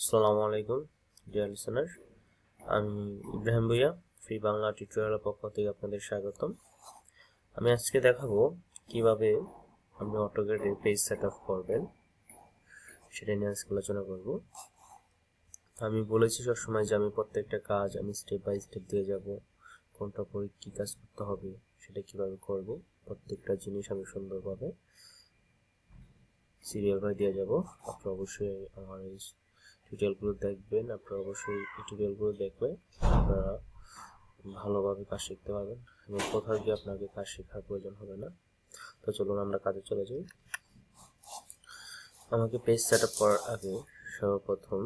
আসসালামু আলাইকুম deer listener, আমি ইব্রাহিম ভুইয়া ফ্রি বাংলা টিউটোরিয়ালের পক্ষ থেকে আপনাদের স্বাগতম। আমি আজকে দেখাবো কিভাবে আপনি অটোক্যাডে পেজ সেট আপ করবেন, সেটা নিয়ে আজকে আলোচনা করব। আমি বলেছি সবসময় যে আমি প্রত্যেকটা কাজ আমি স্টেপ বাই স্টেপ দিয়ে যাব, কোনটা পরে কী কাজ করতে হবে সেটা কিভাবে করব, প্রত্যেকটা জিনিস আমি সুন্দরভাবে সিরিয়াল বাই দিয়ে যাব। আপনারা অবশ্যই আমার এই টিউটোরিয়ালগুলো দেখবেন, আপনারা অবশ্যই এই টিউটোরিয়ালগুলো দেখলে আপনারা ভালোভাবে কাজ শিখতে পারবেন এবং কোথাও গিয়ে আপনাকে কাজ শেখার প্রয়োজন হবে না। তো চলুন আমরা কাজে চলে যাই। আমাকে পেজ সেট আপ করার আগে সর্বপ্রথম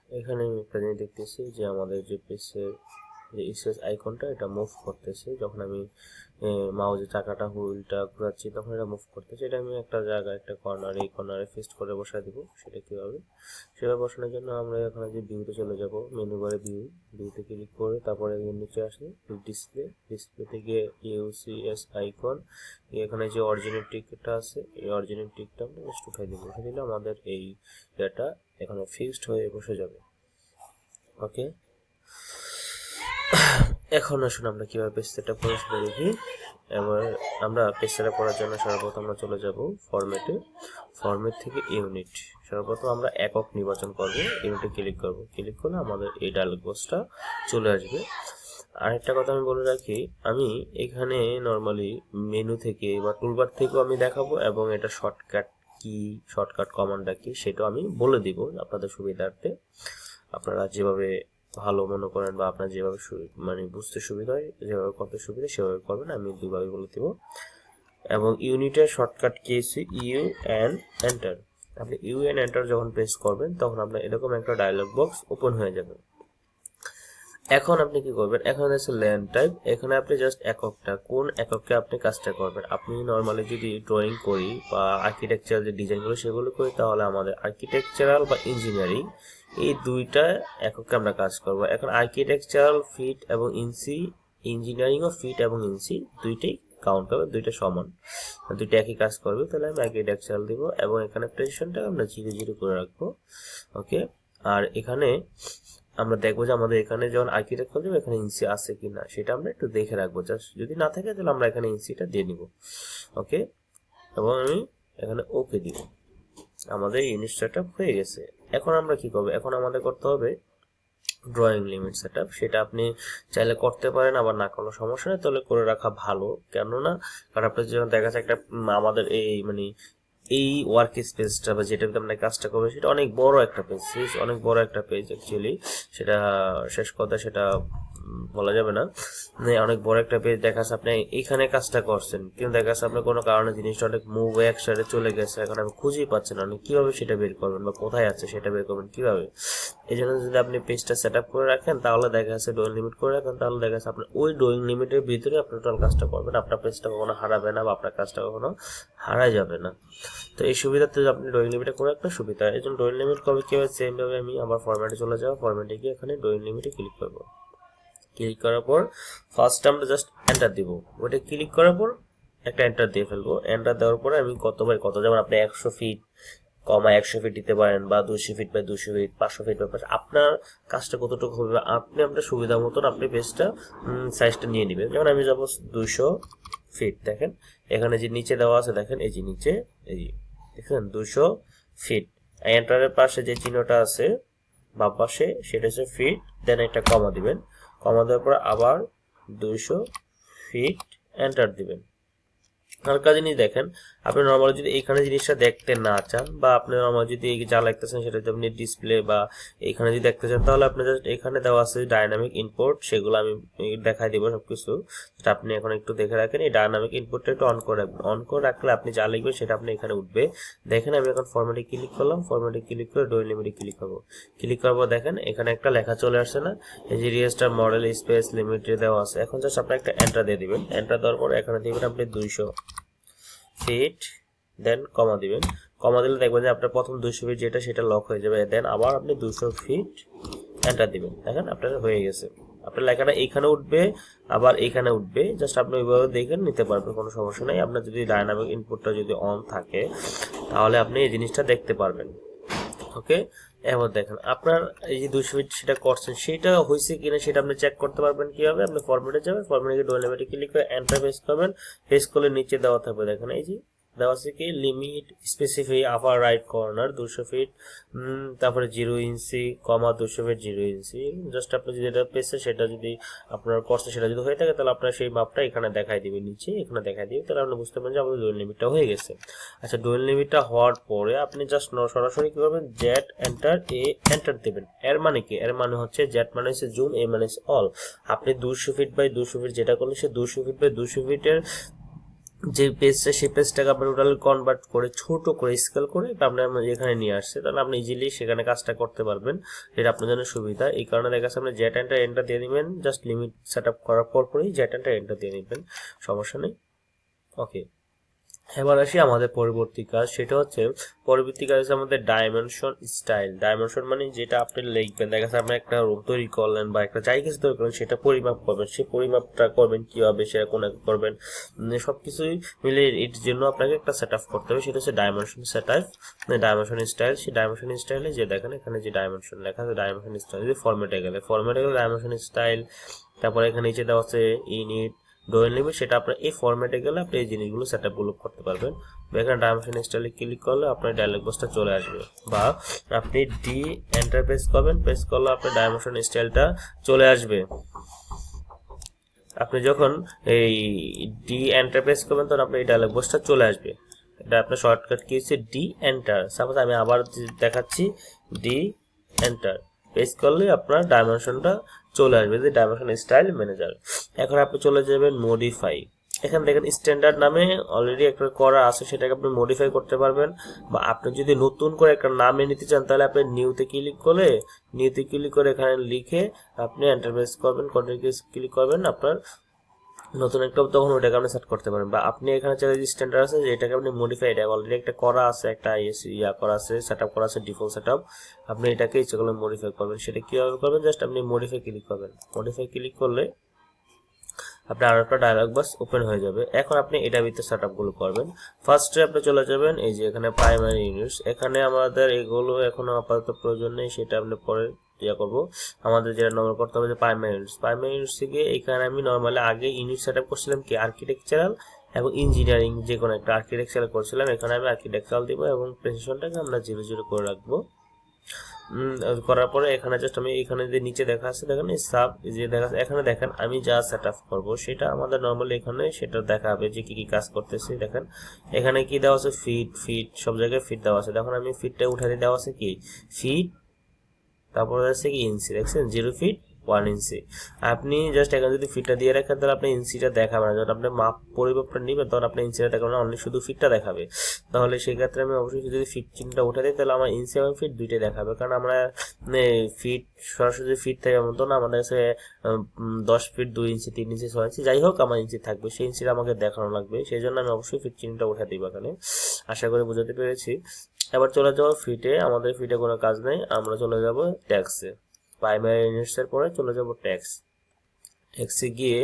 এখানে আমি একটা জিনিস দেখতেছি যে আমাদের যে পেজের যে এক্সেস আইকনটা এটা মুভ করতেছে, যখন আমি মাউসের চাকাটা হুইলটা ঘোরাচ্ছি তখন এটা মুভ করতেছে। এটা আমি একটা জায়গায় একটা এই কর্নারে ফিক্সড করে বসায় দিব। সেটা কীভাবে, সেভাবে বসানোর জন্য আমরা এখানে যে ভিউতে চলে যাব, মেনু বারে ভিউতে ক্লিক করে তারপরে নিচে আসে ডিসপ্লে থেকে ইউসিএস আইকন, এখানে যে অরিজিনাল টিকটা আছে এই অরিজিনাল টিকটা আমরা জাস্ট উঠাই দিব। উঠাই দিলে আমাদের এই ডেটা এখানে ফিক্সড হয়ে বসে যাবে। ওকে, এখন আসুন আমরা কিভাবে পেজ সেটআপ করে সেটা দেখি। এবার আমরা পেজ সেটআপ করার জন্য সর্বপ্রথম আমরা চলে যাব ফরম্যাট থেকে ইউনিট। সর্বপ্রথম আমরা একক নির্বাচন করব, ইউনিটে ক্লিক করলে আমাদের এই ডায়ালগ বক্সটা চলে আসবে। আরেকটা কথা আমি বলে রাখি, আমি এখানে নর্মালি মেনু থেকে বা টুলবার থেকেও আমি দেখাবো এবং এটা শর্টকাট কমান্ডটা কি সেটাও আমি বলে দিব আপনাদের সুবিধার্থে। আপনারা যেভাবে ভালো মনে করেন বা আপনার যেভাবে বুঝতে সুবিধা হয়, যেভাবে করতে সুবিধা সেভাবে করবেন, আমি দুইভাবে বলে দিব। এবং ইউনিটের শর্টকাট কি হচ্ছে ইউ এন্ড এন্টার। আপনি ইউ এন্ড এন্টার যখন প্রেস করবেন তখন আপনার এরকম একটা ডায়লগ বক্স ওপেন হয়ে যাবে। এখন আপনি কি করবেন, এখন আছে ল্যান্ড টাইপ, এখানে আপনি জাস্ট কোন এককে আপনি কাজটা করবেন। আপনি নর্মালি যদি ড্রয়িং করি বা আর্কিটেকচারাল যে ডিজাইনগুলো সেগুলো করি, তাহলে আমাদের আর্কিটেকচারাল বা ইঞ্জিনিয়ারিং এই দুইটা এককে আমরা কাজ করব। এখন আর্কিটেকচারাল ফিট এবং ইঞ্চি, ইঞ্জিনিয়ারিংও ফিট এবং ইঞ্চি দুইটাই কাউন্ট হবে, দুইটা সমান, দুইটা একই কাজ করবে। তাহলে আমি আর্কিটেকচারাল দিব এবং এখানে প্রেসিশনটা আমরা 0 করে রাখবো। ওকে, আর এখানে আমরা দেখবো যে আমাদের এখানে যখন আর্কিটেক্ট করবো এখানে ইঞ্চি আছে কিনা সেটা আমরা একটু দেখে রাখবো। জাস্ট যদি না থাকে তাহলে আমরা এখানে ইঞ্চিটা দিয়ে নিব। ওকে, এবং আমি এখানে ওকে দিব। আমাদের ইউনিট সেটআপ হয়ে গেছে। এখন আমরা কি করবো, এখন আমাদের করতে হবে ড্রয়িং লিমিট সেটআপ। সেটা আপনি চাইলে করতে পারেন, আবার না কোনো সমস্যা নেই, তাহলে করে রাখা ভালো। কেননা কারণ আপনার যখন দেখা যাচ্ছে একটা আমাদের এই ওয়ার্ক স্পেসটা বা যেটাতে আমরা কাজটা করবো সেটা অনেক বড় একটা পেজ, অ্যাকচুয়ালি সেটা শেষ কথা সেটা বলা যাবে না। অনেক বড় একটা পেজ দেখা যাচ্ছে আপনি এইখানে কাজটা করছেন, কিন্তু দেখা যাচ্ছে আপনার কোনো কারণে জিনিসটা অনেক মুভ একসাথে চলে গেছে, এখন আপনি খুঁজেই পাচ্ছেন না কিভাবে সেটা বের করবেন বা কোথায় আছে সেটা বের করবেন কিভাবে। এই জন্য যদি আপনি পেজটা সেট আপ করে রাখেন তাহলে দেখা যাচ্ছে ড্রয়িং লিমিট করে রাখেন, তাহলে দেখা যাচ্ছে আপনি ওই ড্রয়িং লিমিটের ভিতরে আপনার টোটাল কাজটা করবেন, আপনার পেজটা কখনো হারাবে না বা আপনার কাজটা কখনো হারাই যাবে না। তো এই সুবিধাতে আপনি ড্রয়িং লিমিটে করে একটা সুবিধা। এই জন্য ড্রয়িং লিমিট করবে কি হবে, সেম ভাবে আমি আবার ফরম্যাটে চলে যাবো, ফরম্যাটে গিয়ে এখানে ড্রয়িং লিমিটে ক্লিক করবো। ক্লিক করার পর ফার্স্ট আমরা জাস্ট এন্টার দিব, ওটা ক্লিক করার পর একটা এন্টার দিয়ে ফেলবো। এন্টার দেওয়ার পরে আমি কত বাই কত, যেমন আপনি 100 ফিট কমা 100 ফিট দিতে পারেন বা 200 feet by 200 feet, 500 feet by 500, আপনার কাজটা কতটুকু হবে আপনি আপনার সুবিধা মতন আপনি পেজটা সাইজটা নিয়ে নেবেন। যেমন আমি যাবো 200 ফিট, দেখেন এখানে যে নিচে দেওয়া আছে, দেখেন এই যে নিচে এই দেখেন 200 ফিট। এন্টারের পাশে যে চিহ্নটা আছে বাম পাশে সেটা হচ্ছে ফিট, দেন একটা কমা দিবেন, কমা দেওয়ার পর আবার 200 ফিট এন্টার দিবেন। হালকা জিনিস দেখেন, আপনি নর্মালি যদি এইখানে জিনিসটা দেখতে না চান বা আপনি নর্মালি যদি এই যা লিখতেছেন সেটা যদি আপনি ডিসপ্লে বা এইখানে যদি দেখতে চান, তাহলে আপনি জাস্ট এখানে দেওয়া আছে ডাইনামিক ইনপুট, সেগুলো আমি দেখাই দিব সবকিছু, যেটা আপনি এখন একটু দেখে রাখেন। এই ডাইনামিক ইনপুটটা একটু অন করে রাখবেন, অন করে রাখলে আপনি যা লিখবেন সেটা আপনি এখানে উঠবে। দেখেন আমি এখন ফরম্যাটে ক্লিক করলাম, ফরম্যাটে ক্লিক করে ড্রয়িং লিমিটে ক্লিক করবো। ক্লিক করবো, দেখেন এখানে একটা লেখা চলে আসছে না, এই যে রেজিস্টার মডেল স্পেস লিমিটে দেওয়া আছে। এখন জাস্ট আপনি একটা এন্টার দিয়ে দিবেন, এন্টার দেওয়ার পর এখানে দিবেন আপনি 200 ফিট, দেন কমা দিবেন। কমা দিলে দেখবেন যে আপনার প্রথম 200 ফিট যেটা সেটা লক হয়ে যাবে, দেন আবার আপনি 200 ফিট এন্টার দিবেন। দেখেন আপনার হয়ে গেছে, আপনার লেখাটা এইখানে উঠবে আবার এইখানে উঠবে, জাস্ট আপনি ওইভাবে দেখে নিতে পারবেন, কোনো সমস্যা নেই। আপনার যদি ডাইনামিক ইনপুটটা যদি অন থাকে তাহলে আপনি এই জিনিসটা দেখতে পারবেন। ওকে। এবার দেখেন আপনার এই যে 200 ফিট সেটা করছেন সেটা হয়েছে কিনা সেটা আপনি চেক করতে পারবেন কিভাবে, আপনি ফরম্যাটে যাবেন, ফরম্যাটে গিয়ে ডুয়াল লিমিটে ক্লিক করে এন্টার প্রেস করবেন, প্রেস করলে নিচে দেওয়া থাকবে দেখেন এই যে দেওয়া আছে কি limit specify upper right corner 200 feet, তারপরে 0 ইঞ্চি কমা 200 ফিট 0 ইঞ্চি। জাস্ট আপনি যদি এটা পেয়েছে সেটা যদি আপনার করছে সেটা যদি হয়ে থাকে তাহলে আপনার সেই মাপটা এখানে দেখাই দিবে, নিচে এখানে দেখাই দিবে, তাহলে আপনি বুঝতে পারবেন যে আমাদের ডুয়াল লিমিটটা হয়ে গেছে। আচ্ছা ডুয়াল লিমিটটা হওয়ার পরে আপনি জাস্ট সরাসরি কি করবেন, জেড এন্টার এ এন্টার দেবেন। এর মানে কি, এর মানে হচ্ছে জেড মানে হচ্ছে জুম, এ মানে হচ্ছে অল। আপনি 200 ফিট বাই 200 ফিট যেটা করলেন সে 200 ফিট বাই 200 ফিটের যে পেজটা সেই পেজটাকে আপনি টোটালি কনভার্ট করে ছোট করে স্কেল করে আপনার এখানে নিয়ে আসছে, তাহলে আপনি ইজিলি সেখানে কাজটা করতে পারবেন, যেটা আপনার জন্য সুবিধা। এই কারণে দেখা যাচ্ছে আপনি জেড এন্টার এন্টার দিয়ে দিবেন, জাস্ট লিমিট সেট আপ করার পরই জেড এন্টার এন্টার দিয়ে দিবেন, সমস্যা নেই। ওকে, এবার আসি আমাদের পরবর্তী কাজ, সেটা হচ্ছে পরবর্তী কাজ হচ্ছে আমাদের ডাইমেনশন স্টাইল। ডাইমেনশন মানে যেটা আপনি লিখবেন, দেখা যাচ্ছে আপনি একটা রুম তৈরি করলেন বা একটা জায়গা তৈরি করলেন, সেটা পরিমাপ করবেন, সেই পরিমাপটা করবেন কিভাবে, সেটা কোন করবেন, সবকিছুই মিলে এর জন্য আপনাকে একটা সেট আপ করতে হবে, সেটা হচ্ছে dimension set up, dimension style. সেই ডাইমেনশন স্টাইলে যে দেখেন এখানে যে ডাইমেনশন লেখা আছে ডাইমেনশন স্টাইল, ফরম্যাটে গেলে ডাইমেনশন স্টাইল, তারপরে এখানে নিচে দেওয়া আছে ইউনিট ডুয়াল লিমিট, সেটা আপনার এই ফরম্যাটে গেলে আপনি এই জিনিসগুলো সেটআপ গুলো করতে পারবেন। এখানে ডাইমেনশন স্টাইলে ক্লিক করলে আপনার ডায়লগ বক্সটা চলে আসবে, বা আপনি ডি এন্টার প্রেস করবেন, প্রেস করলে আপনার ডাইমেনশন স্টাইলটা চলে আসবে। আপনি যখন এই ডি এন্টার প্রেস করবেন তখন আপনার এই ডায়লগ বক্সটা চলে আসবে। এটা আপনার শর্টকাট কি হচ্ছে ডি এন্টার। সাপোজ আমি আবার দেখাচ্ছি, ডি এন্টার প্রেস করলে আপনার ডাইমেনশনটা চলে আসবে, যে ডাইমেনশন স্টাইল ম্যানেজার। এখন আপনি চলে যাবেন মডিফাই, এখানে দেখেন স্ট্যান্ডার্ড নামে অলরেডি একটা করা আছে, সেটাকে আপনি মডিফাই করতে পারবেন, বা আপনি যদি নতুন করে একটা নামে নিতে চান তাহলে আপনি নিউতে ক্লিক করে এখানে লিখে আপনি এন্টার প্রেস করবেন, কন্টিনিউ ক্লিক করবেন, আপনার নতুন একটা তখন ওটাকে আপনি সেট করতে পারেন। বা আপনি এখানে চাইলে যে স্ট্যান্ডার্ড আছে এটাকে আপনি মডিফাই, এটা অলরেডি একটা করা আছে, একটা করা আছে, সেটআপ করা আছে, ডিফল্ট সেটআপ, আপনি এটাকে ইচ্ছা করলে মডিফাই করবেন। সেটা কিভাবে করবেন, জাস্ট আপনি মডিফাই ক্লিক করবেন, মডিফাই ক্লিক করলে আপনার আরো একটা ডায়লগ বক্স ওপেন হয়ে যাবে। এখন আপনি এটা ভিতরে সেটআপ গুলো করবেন। ফার্স্টে আপনি চলে যাবেন এই যে এখানে প্রাইমারি ইউনিটস, এখানে আমাদের এগুলো এখন আপাতত প্রয়োজন নেই, সেটা আপনি পরে করব। আমাদের যেটা নরমাল করতে হবে যে প্রাইমারি ইউনিটস থেকে এখানে আমি নরমালি আগে ইউনিট সেটআপ করছিলাম কি আর্কিটেকচারাল এবং ইঞ্জিনিয়ারিং, যে কোনো একটা আর্কিটেকচারাল করছিলাম, এখানে আমি আর্কিটেকচারাল দিব এবং প্রেসিশনটাকে আমরা 0 করে রাখবো। করার পরে এখানে জাস্ট আমি এখানে যে নিচে দেখা আছে দেখেন এই সাব যে দেখা আছে, এখানে দেখেন আমি যা সেটআপ করব সেটা আমাদের নরমালি এখানে সেটা দেখাবে যে কি কি কাজ করতেছি। দেখেন এখানে কি দেওয়া আছে, ফিট সব জায়গায় ফিট দেওয়া আছে। দেখুন আমি ফিটটা উঠাতে দেওয়া আছে কি ফিট, তারপরে আছে কি ইঞ্চি, দেখছেন 0 ফিট 1 ইঞ্চি। আপনি জাস্ট এখানে যদি ফিটটা দিয়ে রাখেন তাহলে আপনি ইঞ্চিটা দেখাবে না, যখন আপনি মাপ পরিমাপটা নেবেন তখন আপনি ইঞ্চিটা দেখাবে না, অনলি শুধু ফিটটা দেখাবে। তাহলে সেই ক্ষেত্রে আমি অবশ্যই যদি ফিট চিহ্নটা উঠে দিই তাহলে আমার ইঞ্চি এবং ফিট দুইটাই দেখাবে, কারণ আমরা ফিট সরাসরি ফিট থাকে এমন তো না, আমাদের কাছে 10 ফিট 2 ইঞ্চি 3 ইঞ্চি 6 ইঞ্চি যাই হোক আমার ইঞ্চি থাকবে, সেই ইঞ্চিটা আমাকে দেখানো লাগবে, সেই জন্য আমি অবশ্যই ফিট চিহ্নটা উঠে দিব এখানে। আশা করি বুঝাতে পেরেছি। এবার চলে যাবো ফিটে, আমাদের ফিটে কোনো কাজ নেই, আমরা চলে যাব ট্যাক্সে। প্রাইমারি ইউনিটসের পরে চলে যাব ট্যাক্সে গিয়ে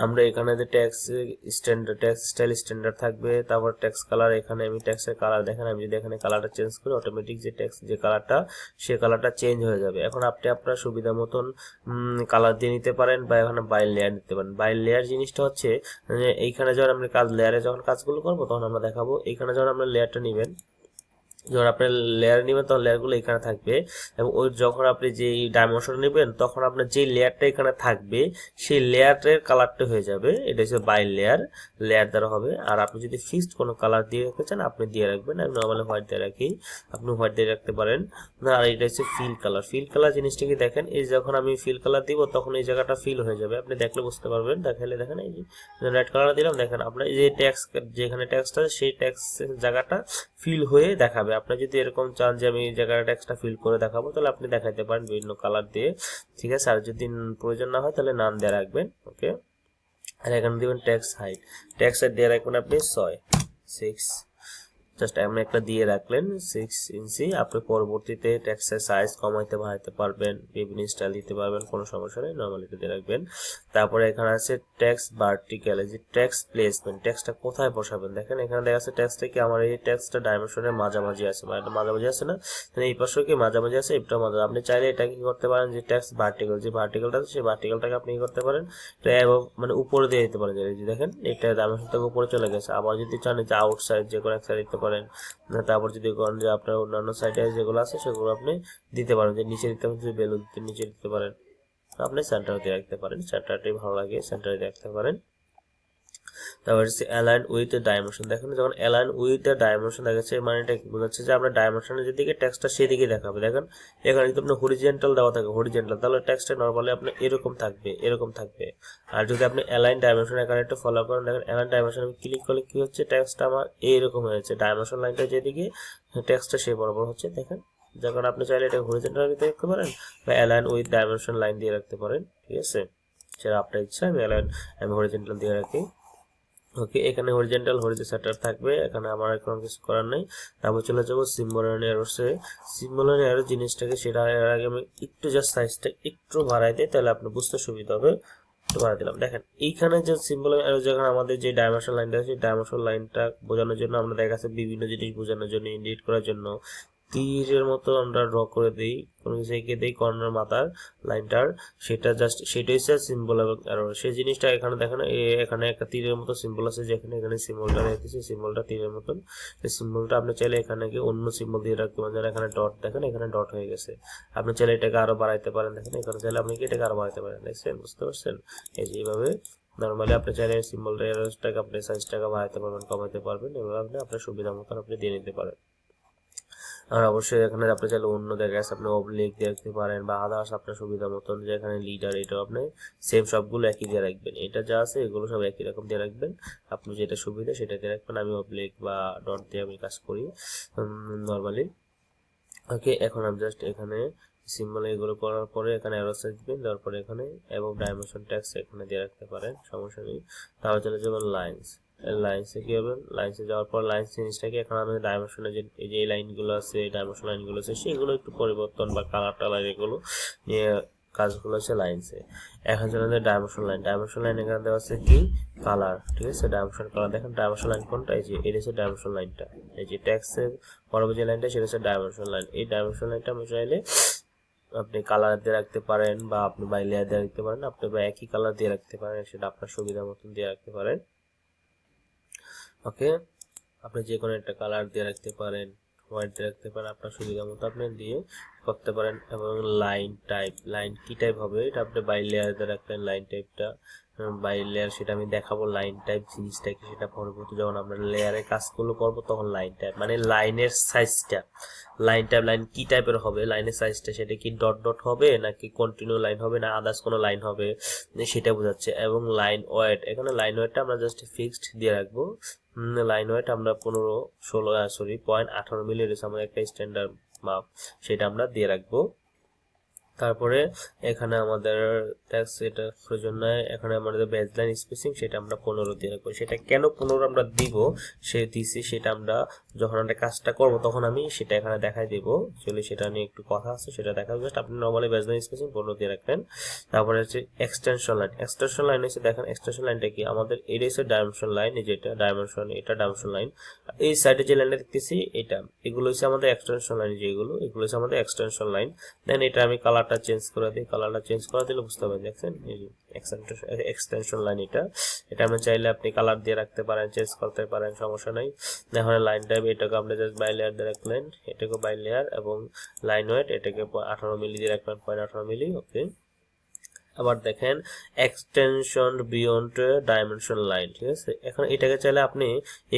আমরা এখানে যে ট্যাক্স স্টাইল স্ট্যান্ডার্ড থাকবে, তারপর ট্যাক্স কালার, এখানে আমি ট্যাক্সের কালার দেখেন আমি যদি এখানে কালারটা চেঞ্জ করি অটোমেটিক যে ট্যাক্স যে কালারটা সে কালারটা চেঞ্জ হয়ে যাবে। এখন আপনি আপনার সুবিধা মতন কালার দিয়ে নিতে পারেন বা এখানে বাইর লেয়ার নিতে পারেন। বাইর লেয়ার জিনিসটা হচ্ছে এইখানে যখন আপনি লেয়ারে যখন কাজগুলো করবো তখন আমরা দেখাবো। এইখানে যখন আপনার লেয়ারটা নেবেন, যখন আপনি লেয়ার নেবেন তখন লেয়ারগুলো এখানে থাকবে, এবং ওই যখন আপনি যে ডাইমেনশন নেবেন তখন আপনার যে লেয়ারটা এখানে থাকবে সেই লেয়ারের কালারটা হয়ে যাবে, এটা হচ্ছে বাই লেয়ার দ্বারা হবে। আর আপনি যদি ফিক্সড কোনো কালার দিয়ে রাখতে চান আপনি দিয়ে রাখবেন, আমি নর্মালি হোয়াইট দিয়ে রাখি, আপনি হোয়াইট দিয়ে রাখতে পারেন। আর এটা হচ্ছে ফিল কালার জিনিসটা কি দেখেন, এই যখন আমি ফিল কালার দিব তখন এই জায়গাটা ফিল হয়ে যাবে, আপনি দেখলে বুঝতে পারবেন। দেখালে দেখেন এই যে রেড কালার দিলাম, দেখেন আপনার এই যে ট্যাক্স যেখানে ট্যাক্সটা সেই ট্যাক্স জায়গাটা ফিল হয়ে দেখাবে। আপনি যদি এরকম চান যে আমি এই জায়গাটা ট্যাক্সটা ফিল করে দেখাবো তাহলে আপনি দেখাইতে পারেন বিভিন্ন কালার দিয়ে, ঠিক আছে। আর যদি প্রয়োজন না হয় তাহলে নাম দিয়ে রাখবেন, ওকে। আর এখানে দিবেন ট্যাক্স হাইট দিয়ে রাখবেন আপনি 6 জাস্ট এমন একটা দিয়ে রাখলেন 6 ইঞ্চি। আপনি পরবর্তীতে টেক্সটের সাইজ কমাইতে বাড়াইতে পারবেন, বিভিন্ন স্টাইল দিতে পারবেন, কোনো সমস্যা নেই, নর্মালি দিয়ে রাখবেন। তারপরে এখানে আছে টেক্সট ভার্টিক্যাল, এই যে টেক্সট প্লেসমেন্ট, টেক্সটটা কোথায় বসাবেন। দেখেন এখানে দেখা যাচ্ছে টেক্সটটা কি আমার এই টেক্সটটা ডাইমেনশনের মাঝামাঝি আছে, মানে মাঝামাঝি আছে না, এই পাশেও কি মাঝামাঝি আছে, এটা মাঝামাঝি। আপনি চাইলে এটা কি করতে পারেন, যে টেক্সট ভার্টিক্যাল, যে ভার্টিক্যালটা আছে সেই ভার্টিক্যালটাকে আপনি কি করতে পারেন, মানে উপরে দিয়ে দিতে পারেন। যে দেখেন এটা ডাইমেনশন থেকে উপরে চলে গেছে। আবার যদি চান যে আউটসাইড যে কোনো এক সাইড দিতে পারেন। তারপর যদি করেন যে আপনার অন্যান্য সাইডে যেগুলো আছে সেগুলো আপনি দিতে পারেন, যে নিচে দিতে পারেন, যে বেলুন দিতে নিচে দিতে পারেন, আপনি সেন্টারে দিয়ে রাখতে পারেন, সেন্টারটাই ভালো লাগে, সেন্টারে দিয়ে রাখতে পারেন। তারপর হচ্ছে অ্যালাইন উইথ দ্য ডাইমেনশন। দেখেন যখন অ্যালাইন উইথ দ্য ডাইমেনশন দেখাচ্ছে, মানে এটা বোঝাচ্ছে যে আমরা ডাইমেনশনের যেদিকে টেক্সটটা সেদিকে দেখাবে। দেখেন এখানে যদি আপনার হরিজেন্টাল দেওয়া থাকে, হরিজেন্টাল, তাহলে টেক্সটটা নর্মালি আপনার এরকম থাকবে, এরকম থাকবে। আর যদি আপনি অ্যালাইন ডাইমেনশন এখানে একটু ফলো করেন, দেখেন অ্যালাইন ডাইমেনশন আমি ক্লিক করলে কি হচ্ছে, টেক্সটটা আমার এইরকম হয়েছে, ডাইমেনশন লাইনটা যেদিকে টেক্সটটা সেই বরাবর হচ্ছে। দেখেন যখন আপনি চাইলে এটা হরিজেন্টাল দিতে রাখতে পারেন বা অ্যালাইন উইথ ডাইমেনশন লাইন দিয়ে রাখতে পারেন, ঠিক আছে, সেটা আপনার ইচ্ছা। আমি হরিজেন্টাল দিয়ে রাখি। ওকে, এখানে হরিজেন্টাল সেন্টার থাকবে, এখানে আমার এখন কিছু করার নাই। তারপর চলে যাবো সিম্বল এন্ড এররসে। সিম্বল এন্ড এরর জিনিসটাকে, সেটা এর আগে আমি একটু জাস্ট সাইজটা একটু বাড়াই দিই, তাহলে আপনার বুঝতে সুবিধা হবে। একটু বাড়াই দিলাম। দেখেন এইখানে যে সিম্বল এন্ড এরর, যেখানে আমাদের যে ডাইমেনশন লাইনটা আছে, ডাইমেনশন লাইনটা বোঝানোর জন্য আমরা দেখা যাচ্ছে বিভিন্ন জিনিস বোঝানোর জন্য, ইন্ডিকেট করার জন্য তীরের মতো আমরা ড্র করে দিই, কোনো কিছু এঁকে দিই কর্নার মাথার লাইনটার, সেটা জাস্ট সেটাই হচ্ছে সিম্বল এবং এরর। সেই জিনিসটা এখানে দেখেন, এখানে একটা তীরের মতো সিম্বল আছে, যেখানে এখানে সিম্বলটা রেখেছি, সিম্বলটা তীরের মতন। এই সিম্বলটা আপনি চাইলে এখানে গিয়ে অন্য সিম্বল দিয়ে রাখতে পারেন, যেন এখানে ডট, দেখেন এখানে ডট হয়ে গেছে। আপনি চাইলে এটাকে আরো বাড়াইতে পারেন, দেখেন এখানে চাইলে আপনি কি এটাকে আরো বাড়াইতে পারেন, দেখছেন, বুঝতে পারছেন। এই যে এইভাবে নর্মালি আপনি চাইলে সিম্বলটা এররটাকে আপনি সাইজটাকে বাড়াইতে পারবেন, কমাইতে পারবেন, এভাবে আপনি আপনার সুবিধা মতন আপনি দিয়ে নিতে পারেন। আর অবশ্যই এখানে আপনি চাইলে অন্য জায়গায় আপনি অবলিক দিয়ে রাখতে পারেন, বা আদার্স আপনার সুবিধা মতন, যে এখানে লিডার, এটাও আপনি সেম সবগুলো একই দিয়ে রাখবেন। এটা যা আছে এগুলো সব একই রকম দিয়ে রাখবেন, আপনি যেটা সুবিধা সেটা দিয়ে রাখবেন। আমি অবলিক বা ডট দিয়ে আমি কাজ করি নর্মালি। ওকে, এখন আমি জাস্ট এখানে সিম্বল এগুলো করার পরে এখানে অ্যারো সাইজ দিবেন, তারপরে এখানে এবং ডাইমেনশন ট্যাক্স এখানে দিয়ে রাখতে পারেন, সমস্যা নেই। তাহলে চলে যাবেন লাইনস। লাইনসে কি হবে, লাইনসে যাওয়ার পর লাইনস জিনিসটাকে এখন আমাদের ডাইমেনশনে যে এই যে এই লাইনগুলো আছে, ডাইমেনশন লাইনগুলো আছে, সেগুলো একটু পরিবর্তন বা কালার টালার এগুলো নিয়ে কাজগুলো আছে লাইনসে। এখন চলে যায় ডাইমেনশন লাইন। ডাইমেনশন লাইন এখানে দেওয়া আছে কি কালার, ঠিক আছে, ডাইমেনশন কালার। দেখেন ডাইমেনশন লাইন কোনটা, এই যে এটা হচ্ছে ডাইমেনশন লাইনটা, এই যে ট্যাক্সের পরবর্তী যে লাইনটা সেটা হচ্ছে ডাইমেনশন লাইন। এই ডাইমেনশন লাইনটা আমি চাইলে আপনি কালার দিয়ে রাখতে পারেন, বা আপনি বাই লেয়ার দিয়ে রাখতে পারেন, আপনি বা একই কালার দিয়ে রাখতে পারেন, সেটা আপনার সুবিধা মতন দিয়ে রাখতে পারেন। ওকে, আপনি যে কোনো একটা কালার দিয়ে রাখতে পারেন, হোয়াইট দিয়ে রাখতে পারেন, আপনার সুবিধা মতো আপনি দিয়ে করতে পারেন। এবং লাইন টাইপ, লাইন কি টাইপ হবে এটা আপনি বাই লেয়ার দিয়ে রাখলেন, লাইন টাইপটা বাই লেয়ার, সেটা আমি দেখাবো লাইন টাইপ জিনিসটা কি, সেটা পরবর্তী যখন আমরা লেয়ারে কাজগুলো করবো তখন লাইন টাইপ মানে লাইনের সাইজটা, লাইন টাইপ লাইন কি টাইপের হবে, লাইনের সাইজটা সেটা কি ডট ডট হবে নাকি কন্টিনিউ লাইন হবে না আদার্স কোনো লাইন হবে সেটা বোঝাচ্ছে। এবং লাইন ওয়েট, এখানে লাইন ওয়েটটা আমরা জাস্ট ফিক্সড দিয়ে রাখবো। লাইন ওয়েট আমরা 0.18 মিলি রয়েছে আমাদের একটা স্ট্যান্ডার্ড মাপ, সেটা আমরা দিয়ে রাখবো। তারপরে এখানে আমাদের ট্যাক্স এটা প্রয়োজন নয়, এখানে আমাদের বেজলাইন স্পেসিং সেটা আমরা 15 দিয়ে রাখবো। সেটা কেন 15 আমরা দিব সে দিছি, সেটা আমরা যখন আমরা কাজটা করব তখন আমি সেটা এখানে দেখাই দেব। চলে সেটা নিয়ে একটু কথা আছে, সেটা দেখাবো। জাস্ট আপনি নরমালি বেজলাইন স্পেসিং 15 দিয়ে রাখবেন। তারপরে হচ্ছে এক্সটেনশন লাইন। এক্সটেনশন লাইন হচ্ছে, দেখেন এক্সটেনশন লাইনটা কি, আমাদের এটা হচ্ছে ডাইমেনশন লাইন, এই যেটা ডাইমেনশন, এটা ডাইমেনশন লাইন। এই সাইডে যে লাইনটা দেখতেছি এটা, এগুলো হচ্ছে আমাদের এক্সটেনশন লাইন, যেগুলো এগুলো হচ্ছে আমাদের এক্সটেনশন লাইন। দেন এটা আমি কালারটা চেঞ্জ করে দিই, কালারটা চেঞ্জ করে দিলে বুঝতে পারবেন, দেখছেন এই যে এক্সটেনশন লাইন। এটা আপনি চাইলে আপনি কালার দিয়ে রাখতে পারেন, চেঞ্জ করতে পারেন, সমস্যা নাই। এখন লাইন টাইপ এটাকে আপনি জাস্ট বাই লেয়ার দিয়ে রাখলেন, এটাকে বাই লেয়ার, এবং লাইন ওয়েট এটাকে 18 মিলি দিয়ে রাখলেন, 0.18 মিলি। ওকে, আবার দেখেন এক্সটেনশন বিয়ন্ড ডাইমেনশন লাইন, ঠিক আছে। এখন এটাকে চাইলে আপনি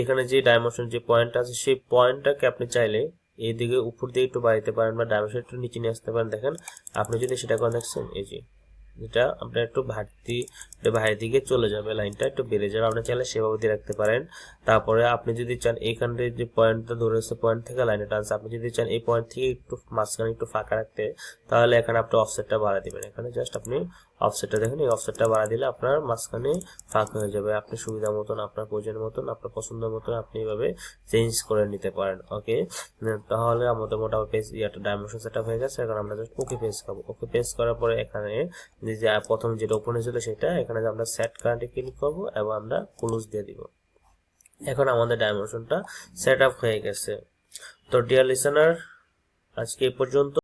এখানে যে ডাইমেনশন যে পয়েন্ট আছে সেই পয়েন্টটাকে আপনি চাইলে এইদিকে উপর দিয়ে একটু বাড়াইতে পারেন, বা ডাইমেনশন একটু নিচে নিয়ে আসতে পারেন। দেখেন আপনি যদি সেটা করে দেখছেন, এই যে যেটা আপনার একটু বাইরের দিকে চলে যাবে, লাইনটা একটু বেড়ে যাবে, আপনি চাইলে সেভাবে দিয়ে রাখতে পারেন। তারপরে আপনি যদি চান এইখানে যে পয়েন্টটা ধরেছে, পয়েন্ট থেকে লাইনে টানছে, আপনি যদি চান এই পয়েন্ট থেকে একটু মাঝখানে একটু ফাঁকা রাখতে, তাহলে এখানে আপনি অফসেটটা বাড়া দিবেন। এখানে জাস্ট আপনি অফসেটটা দেখুন, এই অফসেটটা বাড়া দিলে আপনার মাঝখানে ফাঁক হয়ে যাবে। আপনি সুবিধা মতন, আপনার প্রয়োজন মতন, আপনার পছন্দ মতন আপনি এভাবে চেঞ্জ করে নিতে পারেন। ওকে, তাহলে আমাদের মোটামুটি পেজ ডাইমেনশন সেটআপ হয়ে গেছে। এখন আমরা জাস্ট ওকে পেজ খাবো। ওকে পেজ করার পরে এখানে যে প্রথম যেটা ওপেন হয়েছিল সেটা এখানে আমরা সেট কারেন্টে ক্লিক করবো এবং আমরা ক্লোজ দিয়ে দিব। এখন আমাদের ডাইমেনশনটা সেট আপ হয়ে গেছে। তো ডিয়ার লিসেনার, আজকে এই পর্যন্ত।